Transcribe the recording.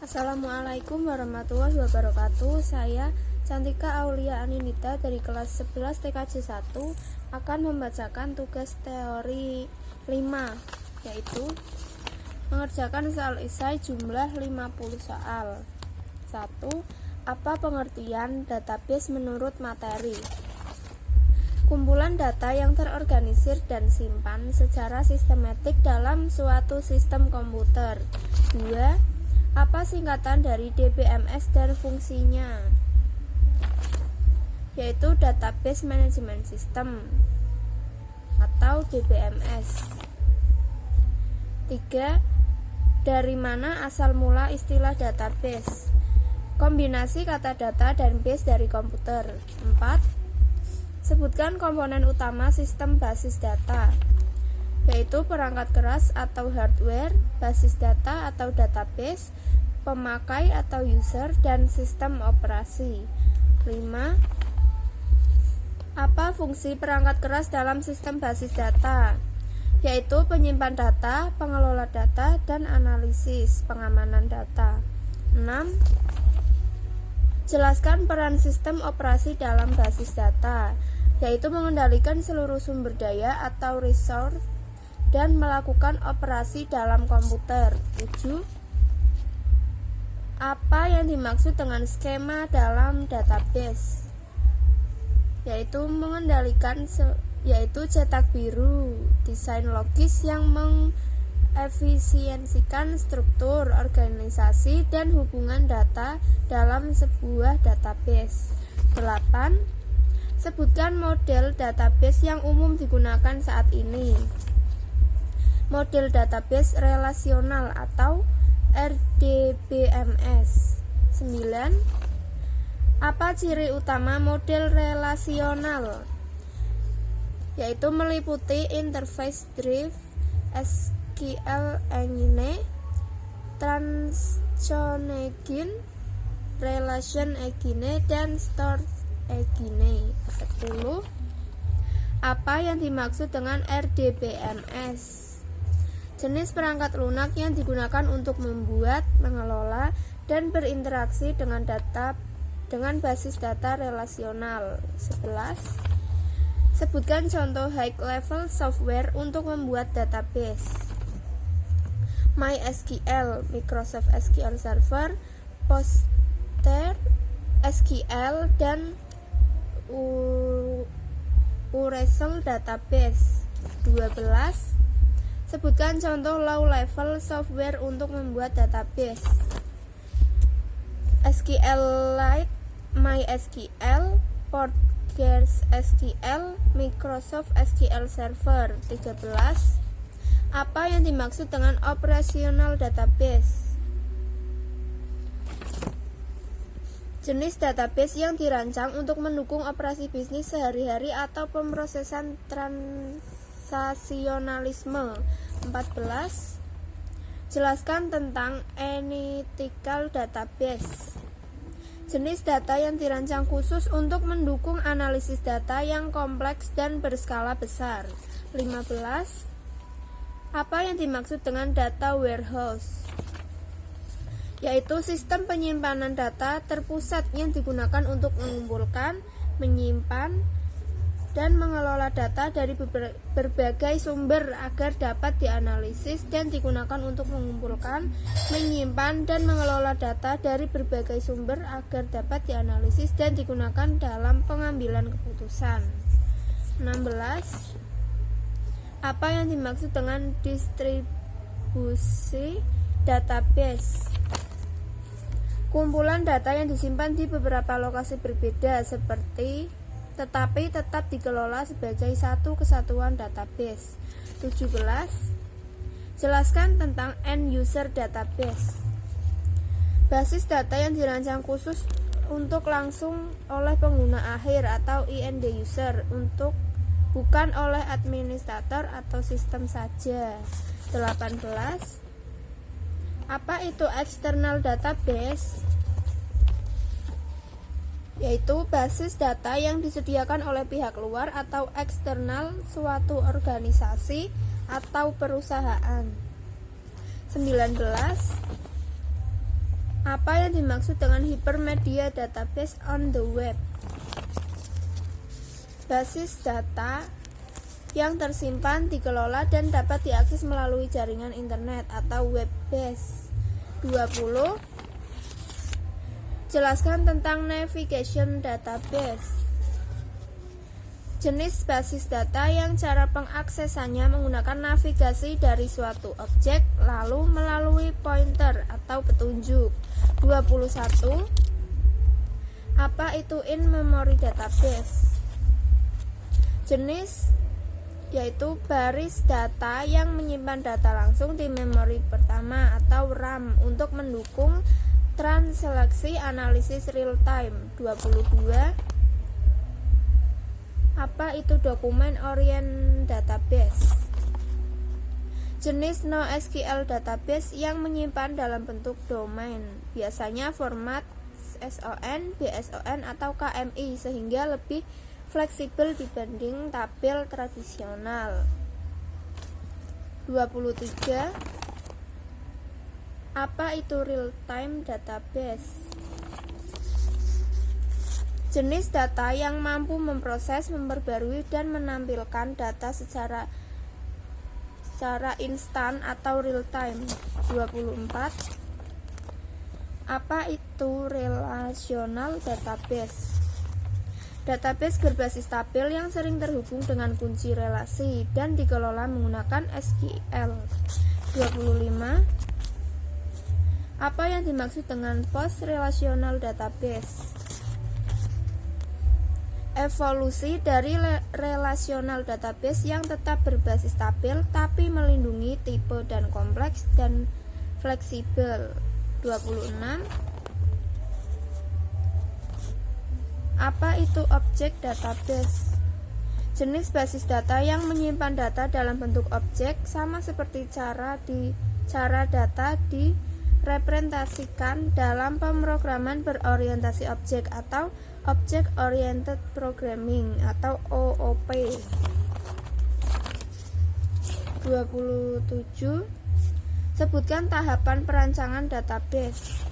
Assalamualaikum warahmatullahi wabarakatuh. Saya Cantika Aulia Aninita dari kelas 11 TKJ 1 akan membacakan tugas teori 5, yaitu mengerjakan soal esai jumlah 50 soal. 1. Apa pengertian database menurut materi? Kumpulan data yang terorganisir dan simpan secara sistematik dalam suatu sistem komputer. 2. Apa singkatan dari DBMS dan fungsinya? Yaitu Database Management System atau DBMS. 3. Dari mana asal mula istilah database? Kombinasi kata data dan base dari komputer. 4. Sebutkan komponen utama sistem basis data, yaitu perangkat keras atau hardware, basis data atau database, pemakai atau user, dan sistem operasi. 5. Apa fungsi perangkat keras dalam sistem basis data? Yaitu penyimpan data, pengelola data, dan analisis, pengamanan data. 6. Jelaskan peran sistem operasi dalam basis data, yaitu mengendalikan seluruh sumber daya atau resource dan melakukan operasi dalam komputer. 7. Apa yang dimaksud dengan skema dalam database? Yaitu mengendalikan yaitu cetak biru, desain logis yang mengefisiensikan struktur, organisasi, dan hubungan data dalam sebuah database. 8. Sebutkan model database yang umum digunakan saat ini. Model database relasional atau RDBMS. 9. Apa ciri utama model relasional? Yaitu meliputi interface drive, SQL engine, transaction engine, relation engine, dan store engine. 10. Apa yang dimaksud dengan RDBMS? Jenis perangkat lunak yang digunakan untuk membuat, mengelola, dan berinteraksi dengan data dengan basis data relasional. 11. Sebutkan contoh high level software untuk membuat database. MySQL, Microsoft SQL Server, PostgreSQL, dan Oracle Database. 12. Sebutkan contoh low level software untuk membuat database. SQLite, MySQL, PostgreSQL, Microsoft SQL Server. 13. Apa yang dimaksud dengan operational database? Jenis database yang dirancang untuk mendukung operasi bisnis sehari-hari atau pemrosesan transasionalisme. 14. Jelaskan tentang analytical database. Jenis data yang dirancang khusus untuk mendukung analisis data yang kompleks dan berskala besar. 15. Apa yang dimaksud dengan data warehouse? Yaitu sistem penyimpanan data terpusat yang digunakan untuk mengumpulkan, menyimpan, dan mengelola data dari berbagai sumber agar dapat dianalisis dan digunakan untuk mengumpulkan, menyimpan, dan mengelola data dari berbagai sumber agar dapat dianalisis dan digunakan dalam pengambilan keputusan. 16. Apa yang dimaksud dengan distribusi database? Kumpulan data yang disimpan di beberapa lokasi berbeda tetapi tetap dikelola sebagai satu kesatuan database. 17. Jelaskan tentang end user database. Basis data yang dirancang khusus untuk langsung oleh pengguna akhir atau end user, bukan oleh administrator atau sistem saja. 18. Apa itu external database? Yaitu basis data yang disediakan oleh pihak luar atau eksternal suatu organisasi atau perusahaan. 19. Apa yang dimaksud dengan hypermedia database on the web? Basis data yang tersimpan, dikelola, dan dapat diakses melalui jaringan internet atau web base. 20. Jelaskan tentang navigation database. Jenis basis data yang cara pengaksesannya menggunakan navigasi dari suatu objek lalu melalui pointer atau petunjuk. 21. Apa itu in-memory database? Jenis yaitu baris data yang menyimpan data langsung di memori pertama atau RAM untuk mendukung transaksi analisis real time. 22. Apa itu document oriented database? Jenis NoSQL database yang menyimpan dalam bentuk domain, biasanya format SON, BSON, atau KMI, sehingga lebih fleksibel dibanding tabel tradisional. 23. Apa itu real-time database? Jenis data yang mampu memproses, memperbarui, dan menampilkan data secara instan atau real time. 24. Apa itu relational database? Database berbasis tabel yang sering terhubung dengan kunci relasi dan dikelola menggunakan SQL. 25. Apa yang dimaksud dengan post relational database? Evolusi dari relational database yang tetap berbasis tabel tapi melindungi tipe dan kompleks dan fleksibel. 26. Apa itu objek database? Jenis basis data yang menyimpan data dalam bentuk objek, sama seperti cara data direpresentasikan dalam pemrograman berorientasi objek atau Object Oriented Programming atau OOP. 27. Sebutkan tahapan perancangan database.